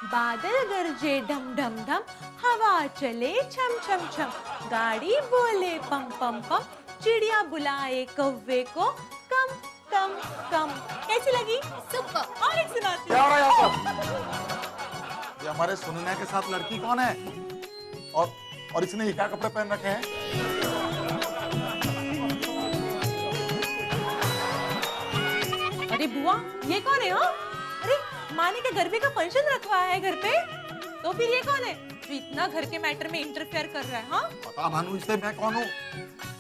बादल गरजे ढम ढम ढम, हवा चले छम छम छम, गाड़ी बोले पम पम पम, चिड़िया बुलाए कौवे को कम कम कम। कैसी लगी? सुपर। और एक सुनाती हूँ। क्या हो रहा है यहाँ पर? ये हमारे सुनने के साथ लड़की कौन है? और इसने ये क्या कपड़े पहन रखे हैं? अरे बुआ, ये कौन है? हाँ, अरे माने के गरबे का फंक्शन रखवाया है घर पे, तो फिर ये कौन है जो इतना घर के मैटर में इंटरफेयर कर रहा है? हाँ, पता भानु इससे मैं कौन हूँ?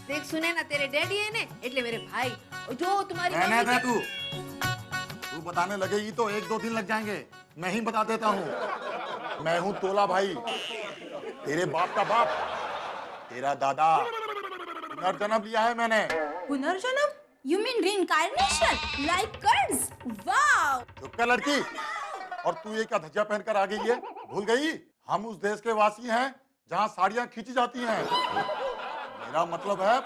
देख सुने ना, तेरे डैडी है ने एटले मेरे भाई, और जो तुम्हारी रहने दे तू बताने लगेगी तो 1-2 दिन लग जाएंगे। मैं ही बता देता हूँ। मैं हूँ तोला भाई, तेरे बाप का बाप, तेरा दादा। पुनर्जन्म लिया है मैंने। पुनर्जन्म? You mean reincarnation? Like curds? Wow! चुप कर लड़की। और तू ये क्या धज्जिया पहनकर आ गई है? भूल गई हम उस देश के वासी हैं जहाँ साड़ियाँ खींची जाती हैं। मेरा मतलब है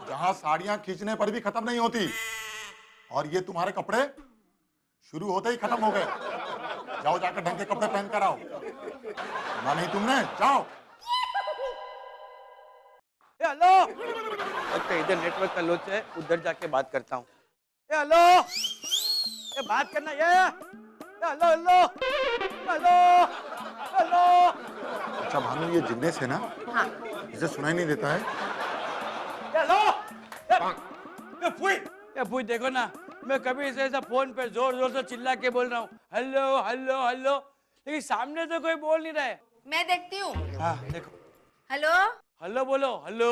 जहाँ साड़ियाँ खींचने पर भी खत्म नहीं होती। और ये तुम्हारे कपड़े शुरू होते ही खत्म हो गए। जाओ जाकर ढंग के कपड़े पहन कर आओ। सुना नहीं तुमने? जाओ। हेलो, अच्छा इधर नेटवर्क का लोच है, उधर जाके बात करता हूँ। हेलो, ये बात करना ये। Hello hello hello hello. अच्छा भानु, ये जिग्नेश है ना? हाँ। इसे सुनाई नहीं देता है? हेलो, ये फुई देखो ना, मैं कभी इसे ऐसा फोन पे जोर जोर से चिल्ला के बोल रहा हूँ, हेलो हेलो हेलो, लेकिन सामने तो कोई बोल नहीं रहा है। मैं देखती हूँ। हाँ देखो, हेलो हेलो बोलो, हेलो।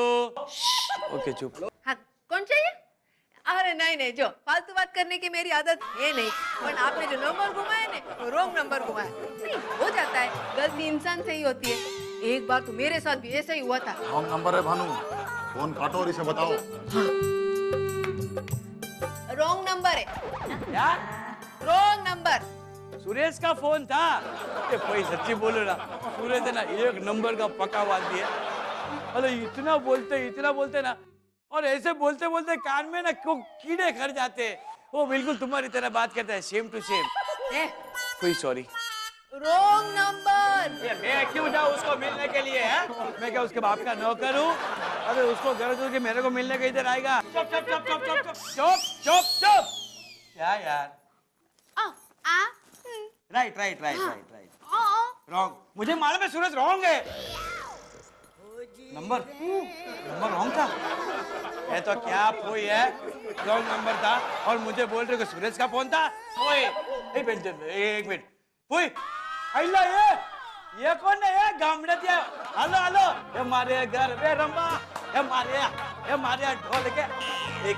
ओके चुप। हाँ, कौन चाहिए? अरे नहीं नहीं, जो फालतू बात करने की मेरी आदत है नहीं, पर आपने जो नंबर घुमाया ने, वो रॉन्ग नंबर घुमाया। नहीं, हो जाता है, गलती इंसान से ही होती है। एक बार तो मेरे साथ भी ऐसा ही हुआ था। रॉन्ग नंबर है भानु, फोन काटो और इसे बताओ। रॉन्ग नंबर है। क्या? Wrong number. सुरेश का फोन था। ये भाई सच्ची बोलो ना, सुरेश है ना एक नंबर का पक्का आदमी है। अरे इतना बोलते ना, और ऐसे बोलते बोलते कान में ना कीड़े खड़ जाते हैं। वो बिल्कुल तुम्हारी तरह बात करता है, सेम टू सेम। कोई सॉरी। Wrong number. ये मैं क्यों जाऊँ उसको मिलने के लिए? है मैं क्या उसके बाप का नौकर हूँ? अरे उसको गरज हो कि मेरे को मिलने के इधर आएगा। चुप चुप चुप चुप चुप चुप चुप चुप। क्या यार? Right right right right right. Wrong. मुझे मालूम है सूरज रॉन्ग है। नंबर रॉन्ग था। ये तो क्या फोई है, रॉन्ग नंबर था और मुझे बोल रहे हो कि सूरज का फोन था। ओए एक मिनट फोई, आइला ये कौन है? ये गामड़े दिया। हेलो हेलो, ये मारे घर वे रंबा, ये मारे ढोल के। एक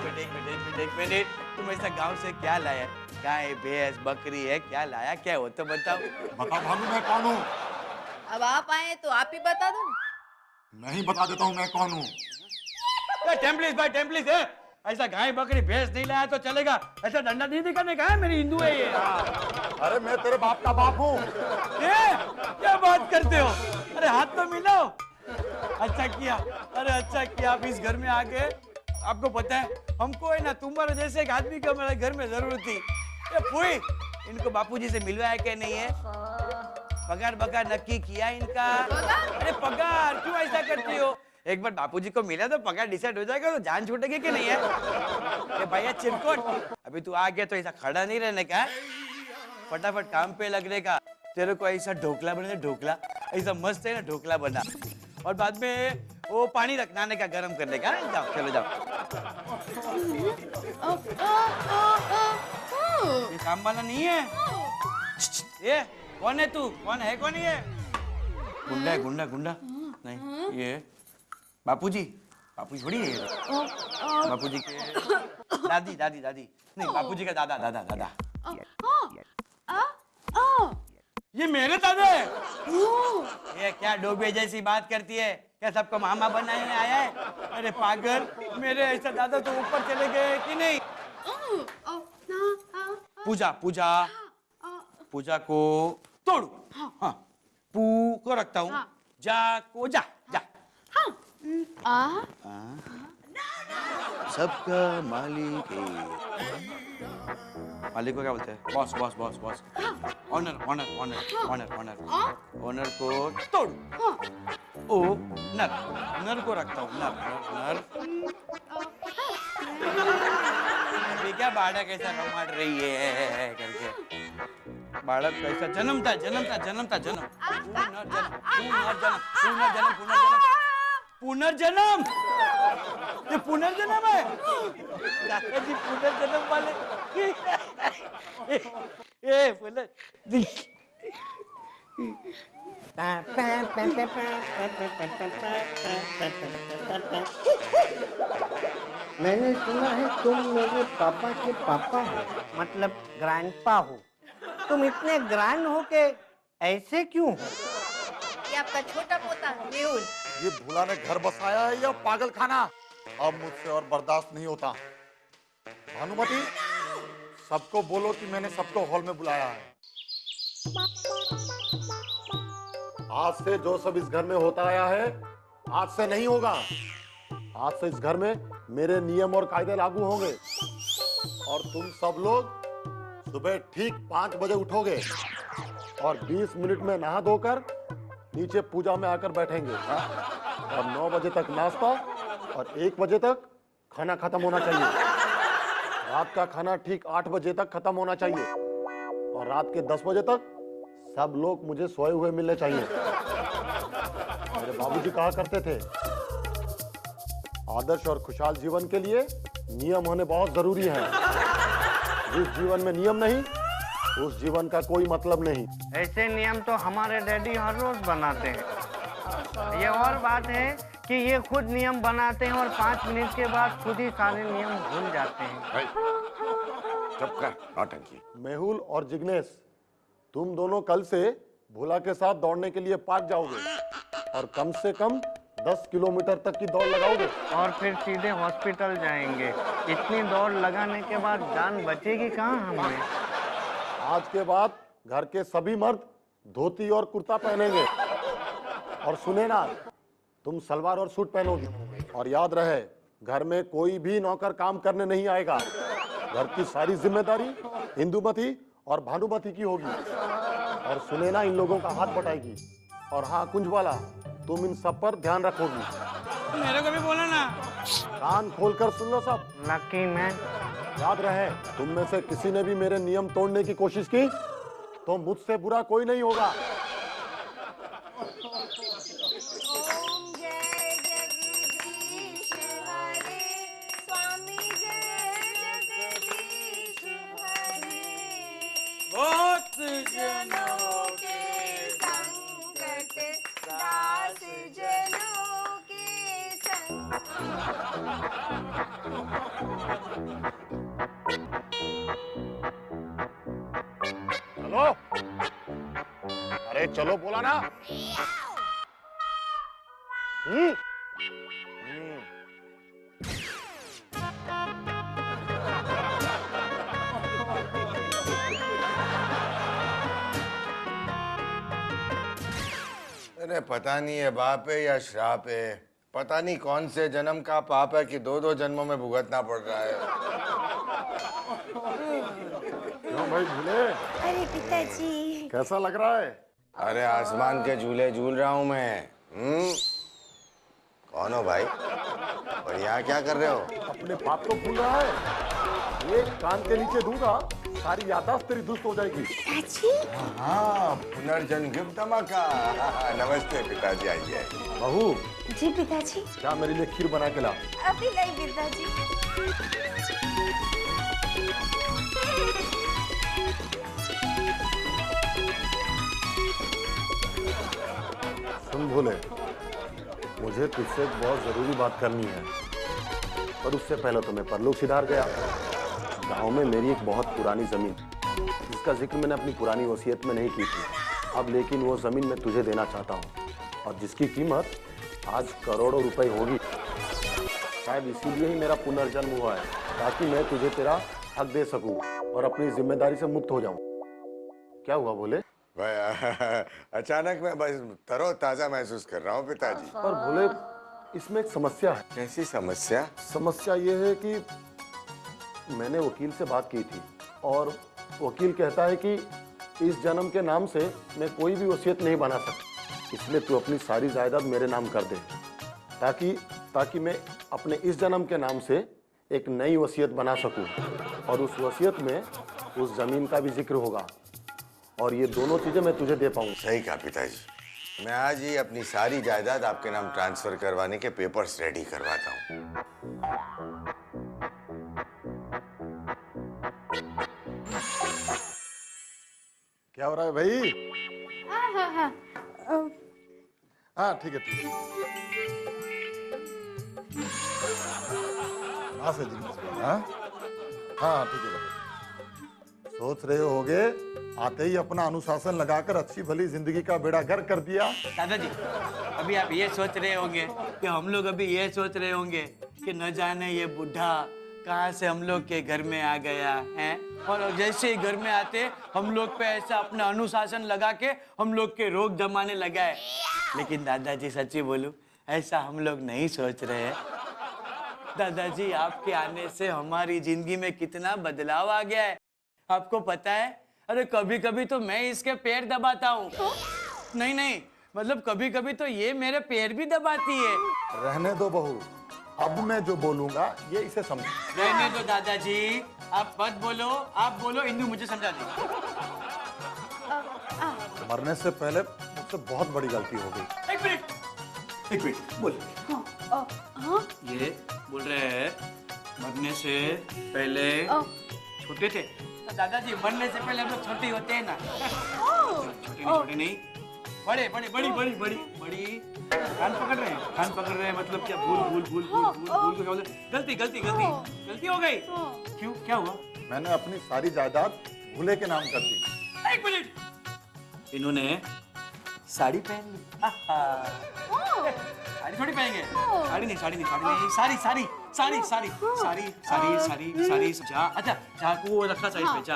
मिनट, तुम ऐसा गांव से क्या लाया? गाय भैंस बकरी है, क्या लाया? क्या हो तो बताओ। बता भानु मैं कौन हूँ? अब आप आए तो आप ही बता दो। मैं ही बता देता हूँ मैं कौन हूँ। टेम्पलिस है। ऐसा गाय बकरी भैंस नहीं लाया तो चलेगा, ऐसा डंडा नहीं दिखाने का है। मेरी हिंदू है ये। अरे मैं तेरे बाप का बाप हूँ। क्या बात करते हो? अरे हाथ तो मिलाओ। अच्छा किया, अरे अच्छा किया आप इस घर में आ गए। आपको पता है हमको है ना तुम्हारे जैसे एक आदमी का मेरे घर में जरूरत थी। ये फुई, इनको बापूजी से मिलवाया क्या नहीं है? पगार बगार नक्की किया इनका? अरे पगार क्यों ऐसा करती हो? एक बार बापूजी को मिला तो पगार डिसाइड हो जाएगा, तो जान छूटेगी कि नहीं है? ये भैया चिरकोट, अभी तू आ गया तो ऐसा खड़ा नहीं रहने का, फटाफट काम पे लगने का। तेरे को ऐसा ढोकला बना, ढोकला ऐसा मस्त है ना, ढोकला बना, और बाद में वो पानी रखने का, गर्म करने का। जाओ चलो जाओ। ये काम वाला नहीं है ये। कौन है तू? कौन है? कौन ये? गुंडा है, गुंडा नहीं, ये बापूजी थोड़ी है ये। बापूजी के दादी नहीं, बापूजी का दादा। ये मेरे दादा है। ये क्या डोबे जैसी बात करती है? क्या सबको मामा बनाने आया है? अरे पागल, मेरे ऐसा दादा तो ऊपर चले गए कि नहीं? पूजा को तोड़ू। हाँ, पू को रखता हूँ। जा को जा। सबका मालिक एक। मालिक को क्या बोलते हैं? Boss boss boss boss. Honour honour honour honour honour honour को तोड़। ओ नर नर को रखता हूँ। नर नर अभी क्या बाड़ा कैसा रमाड़ रही है करके। बालक कैसा जन्मता जन्मता जन्मता जन्म पुनर्जन्म ये पुनर्जन्म है। दादाजी पुनर्जन्म वाले ए मैंने सुना है तुम मेरे पापा के पापा हो, मतलब ग्रैंडपा हो। तुम इतने ग्रैंड हो के ऐसे क्यों हो? ये आपका छोटा पोता मेहुल। ये भूला ने घर बसाया है या पागल खाना? अब मुझसे और बर्दाश्त नहीं होता। भानुमति, सबको बोलो कि मैंने सबको हॉल में बुलाया है। आज से जो सब इस घर में होता आया है, आज से नहीं होगा। आज से इस घर में मेरे नियम और कायदे लागू होंगे और तुम सब लोग सुबह ठीक 5 बजे उठोगे और 20 मिनट में नहा धोकर नीचे पूजा में आकर बैठेंगे। और 9 बजे तक नाश्ता और 1 बजे तक खाना खत्म होना चाहिए। रात का खाना ठीक 8 बजे तक खत्म होना चाहिए और रात के 10 बजे तक सब लोग मुझे सोए हुए मिलने चाहिए। मेरे बाबूजी कहा करते थे, आदर्श और खुशहाल जीवन के लिए नियम होने बहुत जरूरी है। जिस जीवन में नियम नहीं, उस जीवन का कोई मतलब नहीं। ऐसे नियम तो हमारे डैडी हर रोज बनाते हैं। ये और बात है कि ये खुद नियम बनाते हैं और 5 मिनट के बाद खुद ही सारे नियम भूल जाते हैं। चुप कर, नौटंकी। मेहुल और जिग्नेश, तुम दोनों कल से भोला के साथ दौड़ने के लिए पार्क जाओगे और कम से कम 10 किलोमीटर तक की दौड़ लगाओगे और फिर सीधे हॉस्पिटल जाएंगे। इतनी दौड़ लगाने के बाद जान बचेगी कहाँ हमें? आज के बाद घर के सभी मर्द धोती और कुर्ता पहनेंगे और सुने ना, तुम सलवार और सूट पहनोगी। और याद रहे, घर में कोई भी नौकर काम करने नहीं आएगा। घर की सारी जिम्मेदारी इंदुमती और भानुमती की होगी। और सुने ना, इन लोगों का हाथ बटाएगी। और हाँ कुंजवाला, तुम इन सब पर ध्यान रखोगी। मेरे को भी बोला ना। कान खोलकर सुन लो सब। Lucky man. याद रहे, तुम में से किसी ने भी मेरे नियम तोड़ने की कोशिश की तो मुझसे बुरा कोई नहीं होगा। ओम जय जगदीश हरे, स्वामी जय जगदीश हरे। बहुत जनों के संकट, दास जनों के संकट। चलो, अरे चलो बोला ना। अरे पता नहीं है बाप है या श्राप है। पता नहीं कौन से जन्म का पाप है कि 2-2 जन्मों में भुगतना पड़ रहा है। क्यों भाई भूले? अरे पिताजी, कैसा लग रहा है? अरे आसमान के झूले झूल रहा हूँ मैं। कौन हो भाई? और यहाँ क्या कर रहे हो? अपने बाप को भूल रहा है? एक कान के नीचे दूंगा, सारी याददाश्त तेरी दुरुस्त हो जाएगी। पिताजी। हाँ, पुनर्जन्म गिफ्ट धमाका। नमस्ते पिताजी, आइए। बहू, जी पिताजी। क्या मेरे लिए खीर बना के ला? अभी नहीं पिताजी। सुन भोले, मुझे तुझसे एक बहुत जरूरी बात करनी है, पर उससे पहले तो मैं परलोक सिधार गया। गांव में मेरी एक बहुत पुरानी जमीन, जिसका जिक्र मैंने अपनी पुरानी वसीयत में नहीं की थी, अब लेकिन वो जमीन मैं तुझे देना चाहता हूँ, और जिसकी कीमत आज करोड़ों रुपए होगी। शायद इसीलिए ही मेरा पुनर्जन्म हुआ है, ताकि मैं तुझे तेरा हक दे सकूं और अपनी जिम्मेदारी से मुक्त हो जाऊं। क्या हुआ भोले? भाई अचानक मैं बस तरोताजा महसूस कर रहा हूँ पिताजी। पर भोले, इसमें एक समस्या है। कैसी समस्या? समस्या ये है कि मैंने वकील से बात की थी और वकील कहता है कि इस जन्म के नाम से मैं कोई भी वसीयत नहीं बना सकता, इसलिए तू अपनी सारी जायदाद मेरे नाम कर दे ताकि मैं अपने इस जन्म के नाम से एक नई वसीयत बना सकूं और उस वसीयत में उस जमीन का भी जिक्र होगा और ये दोनों चीजें मैं तुझे दे पाऊंगा। सही कहा पिताजी, मैं आज ही अपनी सारी जायदाद आपके नाम ट्रांसफर करवाने के पेपर्स रेडी करवाता हूँ। क्या हो रहा है भाई? हाँ ठीक है हाँ से हाँ हाँ ठीक है भाई। सोच रहे होगे आते ही अपना अनुशासन लगाकर अच्छी भली जिंदगी का बेड़ा गर्क कर दिया। दादाजी, अभी आप ये सोच रहे होंगे कि हम लोग अभी ये सोच रहे होंगे कि न जाने ये बुढ़ा कहाँ से हम लोग के घर में आ गया है, और जैसे ही घर में आते हम लोग पे ऐसा अपना अनुशासन लगा के हम लोग के रोक जमाने लगा है। लेकिन दादाजी सच्ची बोलूं, ऐसा हम लोग नहीं सोच रहे हैं। दादाजी, आपके आने से हमारी जिंदगी में कितना बदलाव आ गया है, आपको पता है? अरे कभी कभी तो मैं इसके पैर दबाता हूँ। नहीं, मतलब कभी कभी तो ये मेरे पैर भी दबाती है। रहने दो बहू, अब मैं जो बोलूंगा ये इसे समझ। रहने दो दादाजी, आप मत बोलो, आप बोलो, इंदु मुझे समझा दी। मरने से पहले मुझसे बहुत बड़ी गलती हो गई। एक मिनट बोल। ये बोल रहे हैं मरने से पहले छोटे थे। दादाजी, मरने से पहले हम लोग छोटे होते हैं ना। छोटे नहीं, बड़ी कान पकड़ रहे हैं मतलब क्या? भूल को क्या बोलते? गलती हो गई। क्यों, क्या हुआ? मैंने अपनी सारी जायदाद भूले के नाम कर दी। एक मिनट, इन्होंने साड़ी पहन ली। साड़ी थोड़ी पहनेंगे, साड़ी नहीं, सारी। अच्छा, चाकू रखा साइड पे, जा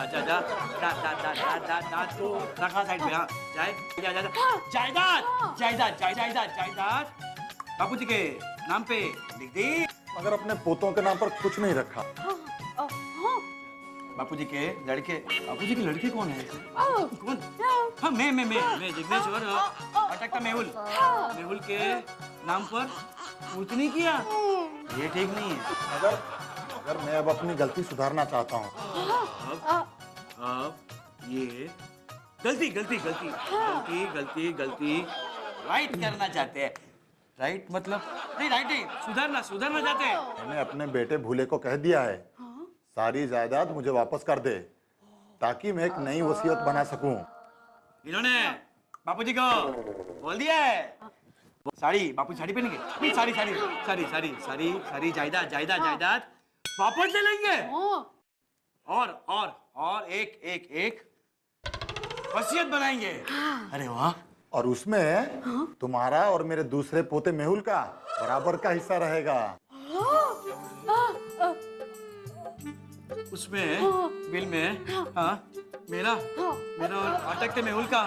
को रखा साइड पे। हाँ, जायदाद बापूजी के नाम पे लिख दी। मगर अपने पोतों के नाम पर कुछ नहीं रखा। बापूजी के लड़के कौन है? कौन? हाँ, मैं जिग्नेश और अटक का मेहुल के नाम पर कुछ नहीं किया। ये ठीक नहीं है। अगर मैं अब अपनी गलती सुधारना चाहता हूँ। अब ये गलती राइट करना चाहते हैं। राइट मतलब नहीं, राइट नहीं, सुधारना चाहते हैं। मैंने अपने बेटे भूले को कह दिया है सारी जायदाद मुझे वापस कर दे ताकि मैं एक नई वसीयत बना सकूं। इन्होंने बापूजी को बोल दिया है। साड़ी बापूजी साड़ी पहनेंगे? नहीं, सारी जायदाद वापस ले लेंगे। और एक वसीयत बनाएंगे। अरे वाह! और उसमें तुम्हारा और मेरे दूसरे पोते मेहुल का बराबर का हिस्सा रहेगा। उसमें बिल में हाँ मेरा और अटक के मेहुल का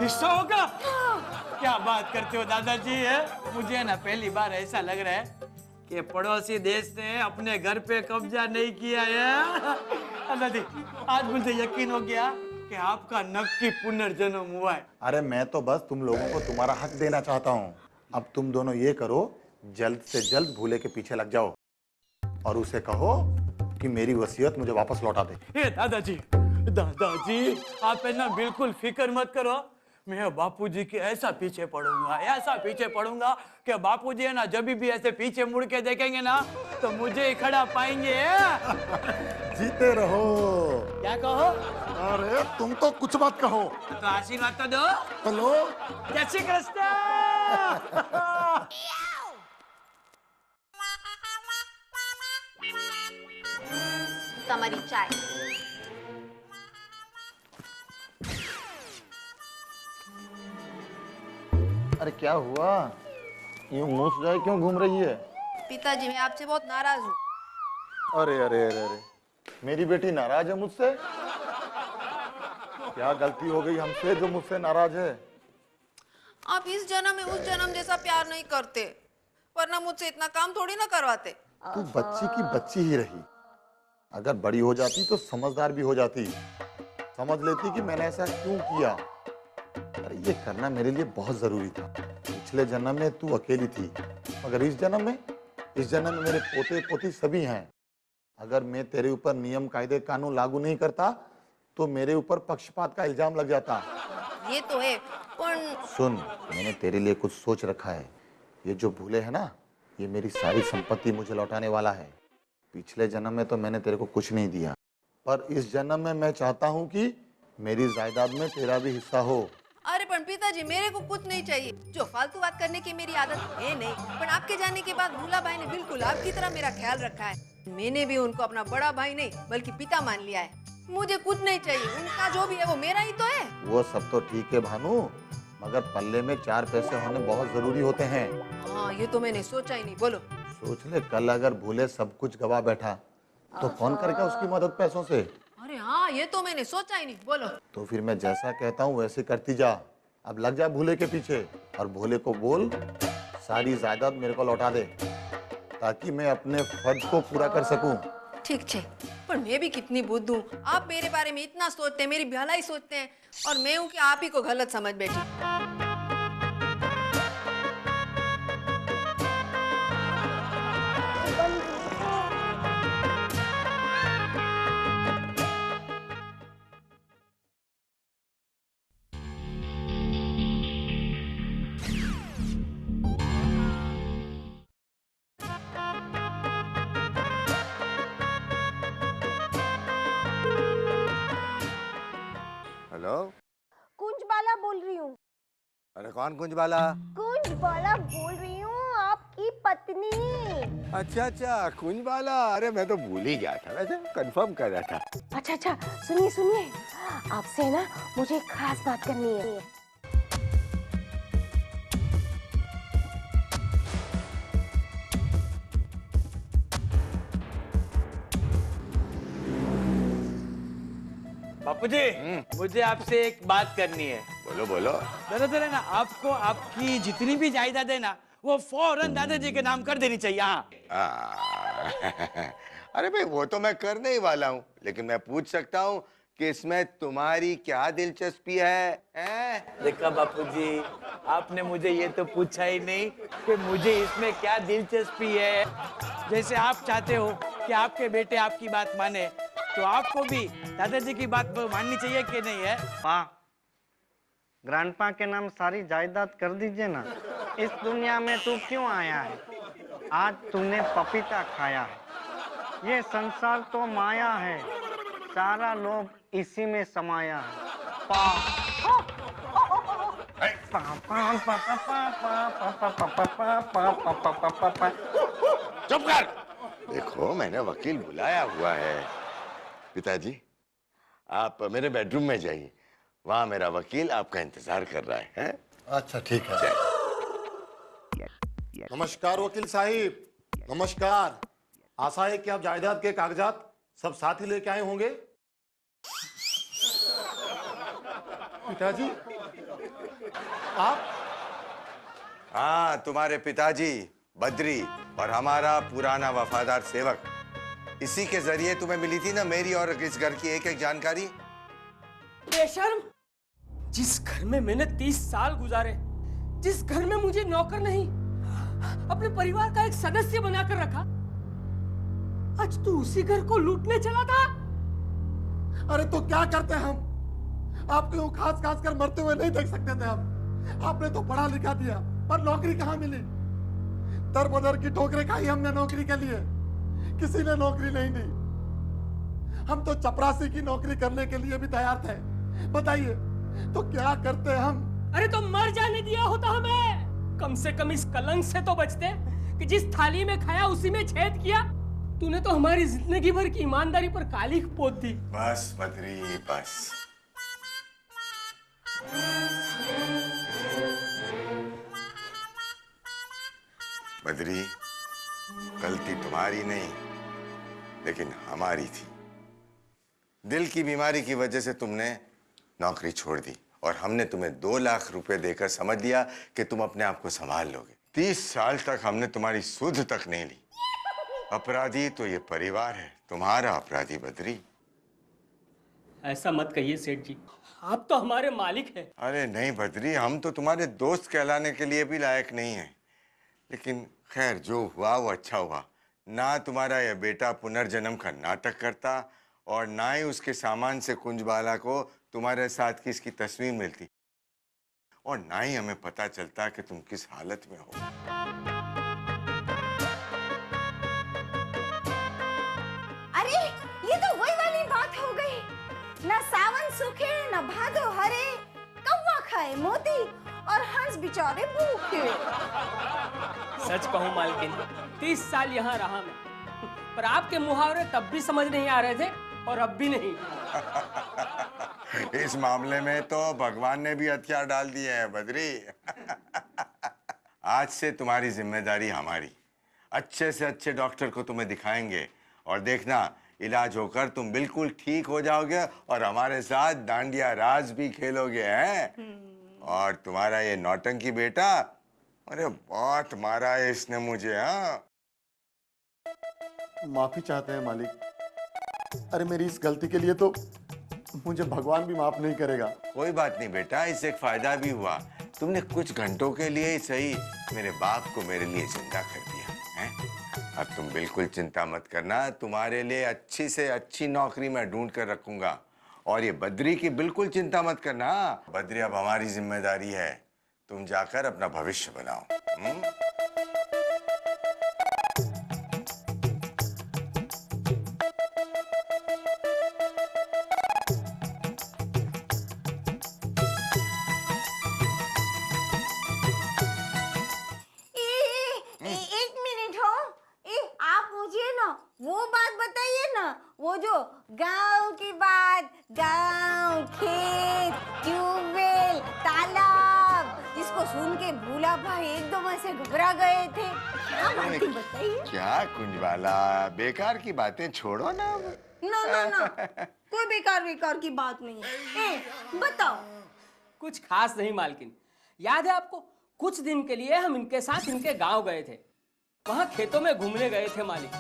हिस्सा होगा। क्या बात करते हो दादाजी? है मुझे ना पहली बार ऐसा लग रहा है कि पड़ोसी देश ने अपने घर पे कब्जा नहीं किया है। दादाजी, आज मुझे यकीन हो गया कि आपका नक्की पुनर्जन्म हुआ है। अरे मैं तो बस तुम लोगों को तुम्हारा हक देना चाहता हूँ। अब तुम दोनों ये करो, जल्द से जल्द भूले के पीछे लग जाओ और उसे कहो कि मेरी वसीयत मुझे वापस लौटा दे। दादाजी, आप है ना बिल्कुल फिक्र मत करो। मैं बापूजी के ऐसा पीछे पड़ूंगा कि बापूजी है ना जब भी ऐसे पीछे मुड़ के देखेंगे ना तो मुझे ही खड़ा पाएंगे। जीते रहो। क्या कहो? अरे तुम तो कुछ मत कहो। तो आशीर्वाद तो दो। हेलो, जय श्री कृष्ण। તમારી ચાય। अरे क्या हुआ? यूं मुंह सुजाए क्यों घूम रही है? पिताजी, मैं आपसे बहुत नाराज हूँ। अरे अरे अरे अरे, मेरी बेटी नाराज है मुझसे? क्या गलती हो गई हमसे जो मुझसे नाराज है? आप इस जन्म में उस जन्म जैसा प्यार नहीं करते, वरना मुझसे इतना काम थोड़ी ना करवाते। तू बच्ची की बच्ची ही रही। अगर बड़ी हो जाती तो समझदार भी हो जाती, समझ लेती कि मैंने ऐसा क्यों किया। अरे ये करना मेरे लिए बहुत जरूरी था। पिछले जन्म में तू अकेली थी, मगर इस जन्म में मेरे पोते पोती सभी हैं। अगर मैं तेरे ऊपर नियम कायदे कानून लागू नहीं करता तो मेरे ऊपर पक्षपात का इल्जाम लग जाता। ये तो है, पर सुन, मैंने तेरे लिए कुछ सोच रखा है। ये जो भूले है ना, ये मेरी सारी संपत्ति मुझे लौटाने वाला है। पिछले जन्म में तो मैंने तेरे को कुछ नहीं दिया, पर इस जन्म में मैं चाहता हूँ कि मेरी जायदाद में तेरा भी हिस्सा हो। अरे पण पिताजी, मेरे को कुछ नहीं चाहिए। जो फालतू बात करने की मेरी आदत है नहीं, पर आपके जाने के बाद भूला भाई ने बिल्कुल आपकी तरह मेरा ख्याल रखा है। मैंने भी उनको अपना बड़ा भाई नहीं बल्कि पिता मान लिया है। मुझे कुछ नहीं चाहिए, उनका जो भी है वो मेरा ही तो है। वो सब तो ठीक है भानु, मगर पल्ले में 4 पैसे होने बहुत जरूरी होते हैं। हाँ, ये तो मैंने सोचा ही नहीं। बोलो। सोच ले, कल अगर भूले सब कुछ गवा बैठा तो कौन करेगा उसकी मदद पैसों से? अरे हाँ, ये तो मैंने सोचा ही नहीं। बोलो। तो फिर मैं जैसा कहता हूँ वैसे करती जा। अब लग जा भूले के पीछे और भूले को बोल सारी जायदाद मेरे को लौटा दे, ताकि मैं अपने फर्ज को पूरा कर सकूं। ठीक है, पर मैं भी कितनी बुद्धू हूँ। आप मेरे बारे में इतना सोचते हैं, मेरी भलाई सोचते हैं, और मैं हूँ कि आप ही को गलत समझ बैठी। हेलो, कुंजबाला बोल रही हूँ। अरे कौन कुंजबाला? कुंजबाला बोल रही हूँ, आपकी पत्नी। अच्छा अच्छा, कुंजबाला। अरे मैं तो भूल ही गया था, वैसे कंफर्म कर रहा था। अच्छा, सुनिए सुनिए, आपसे ना मुझे एक खास बात करनी है। बापूजी, मुझे आपसे एक बात करनी है। बोलो बोलो। दरअसल है ना, आपको आपकी जितनी भी जायदाद है ना, वो फौरन दादाजी के नाम कर देनी चाहिए। हाँ। अरे भाई, वो तो मैं करने ही वाला हूँ, लेकिन मैं पूछ सकता हूँ कि इसमें तुम्हारी क्या दिलचस्पी है? देखा बापूजी, आपने मुझे ये तो पूछा ही नहीं कि मुझे इसमें क्या दिलचस्पी है। जैसे आप चाहते हो कि आपके बेटे आपकी बात माने, तो आपको भी दादाजी की बात माननी चाहिए कि नहीं है? ग्रैंडपा के नाम सारी जायदाद कर दीजिए ना। इस दुनिया में तू क्यों आया है? आज तूने पपीता खाया है। ये संसार तो माया है, सारा लोग इसी में समाया है। चुप कर। देखो, मैंने वकील बुलाया हुआ है। पिताजी, आप मेरे बेडरूम में जाइए, वहां मेरा वकील आपका इंतजार कर रहा है। अच्छा ठीक है। नमस्कार वकील साहिब, नमस्कार। आशा है कि आप जायदाद के कागजात सब साथ ही लेके आए होंगे। पिताजी, आप? हाँ, तुम्हारे पिताजी बद्री और हमारा पुराना वफादार सेवक। इसी के जरिए तुम्हें मिली थी ना मेरी और इस घर की एक एक जानकारी। बेशर्म, जिस घर में मैंने 30 साल गुजारे, जिस घर में मुझे नौकर नहीं अपने परिवार का एक सदस्य बनाकर रखा, आज तू उसी घर को लूटने चला था। अरे तो क्या करते हम? आपको यूं खास खास कर मरते हुए नहीं देख सकते थे हम। आपने तो पढ़ा लिखा दिया, पर नौकरी कहाँ मिली? दर बदर की ठोकरें खाई हमने नौकरी के लिए, किसी ने नौकरी नहीं दी। हम तो चपरासी की नौकरी करने के लिए भी तैयार थे। बताइए तो क्या करते हम? अरे तो मर जाने दिया होता हमें, कम से कम इस कलंक से तो बचते कि जिस थाली में खाया उसी में छेद किया। तूने तो हमारी जिंदगी भर की ईमानदारी पर कालिख पोत दी। बस बद्री, बस। बद्री, गलती तुम्हारी नहीं लेकिन हमारी थी। दिल की बीमारी की वजह से तुमने नौकरी छोड़ दी और हमने तुम्हें 2 लाख रुपए देकर समझ लिया कि तुम अपने आप को संभाल लोगे। 30 साल तक हमने तुम्हारी सुध तक नहीं ली। अपराधी तो ये परिवार है, तुम्हारा अपराधी बद्री। ऐसा मत कहिए सेठ जी, आप तो हमारे मालिक हैं। अरे नहीं बद्री, हम तो तुम्हारे दोस्त कहलाने के लिए भी लायक नहीं है। लेकिन खैर, जो हुआ वो अच्छा हुआ। ना तुम्हारा यह बेटा पुनर्जन्म का नाटक करता और ना ही उसके सामान से कुंजबाला को तुम्हारे साथ की इसकी तस्वीर मिलती, और ना ही हमें पता चलता कि तुम किस हालत में हो। अरे ये तो वही वाली बात हो गई, न सावन सूखे न भादो हरे, कौवा खाए मोती और हंस बेचारे भूखे। सच कहूं मालकिन, 30 साल यहाँ रहा मैं, पर आपके मुहावरे तब भी समझ नहीं आ रहे थे और अब भी नहीं। इस मामले में तो भगवान ने भी हथियार डाल दिए हैं बद्री। आज से तुम्हारी जिम्मेदारी हमारी। अच्छे से अच्छे डॉक्टर को तुम्हें दिखाएंगे और देखना, इलाज होकर तुम बिल्कुल ठीक हो जाओगे और हमारे साथ डांडिया राज भी खेलोगे हैं। और तुम्हारा ये नौटंकी बेटा, अरे बहुत मारा है इसने मुझे। हाँ, माफी चाहते हैं मालिक। अरे मेरी इस गलती के लिए तो मुझे भगवान भी माफ नहीं करेगा। कोई बात नहीं बेटा, इससे एक फायदा भी हुआ। तुमने कुछ घंटों के लिए ही सही मेरे बाप को मेरे लिए जिंदा कर दिया है। अब तुम बिल्कुल चिंता मत करना, तुम्हारे लिए अच्छी से अच्छी नौकरी मैं ढूंढ कर रखूंगा। और ये बद्री की बिल्कुल चिंता मत करना। बद्री अब हमारी जिम्मेदारी है, तुम जाकर अपना भविष्य बनाओ। एक मिनट हो, आप मुझे ना वो बात बताइए ना, वो जो गांव की बात, गांव, खेत, ट्यूबवेल, तालाब, जिसको सुन के भूला भाई एकदम ऐसे घबरा गए थे। क्या बातें बताइए? क्या कुंजबाला, बेकार की बातें छोड़ो ना। ना ना ना, कोई बेकार की बात नहीं है। बताओ। कुछ खास नहीं मालकिन, याद है आपको, कुछ दिन के लिए हम इनके साथ इनके गांव गए थे। वहां खेतों में घूमने गए थे मालिक।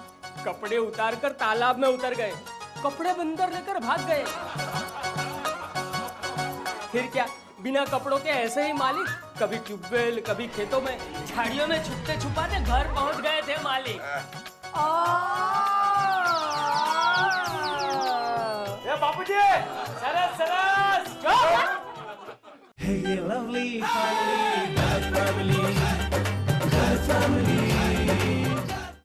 कपड़े उतार कर तालाब में उतर गए, कपड़े बंदर लेकर भाग गए। फिर क्या, बिना कपड़ों के ऐसे ही मालिक कभी ट्यूबवेल कभी खेतों में झाड़ियों में छुपते छुपाते घर पहुंच गए थे मालिक। ये बापूजी, सरस सरस Hey, lovely family, God family, God family.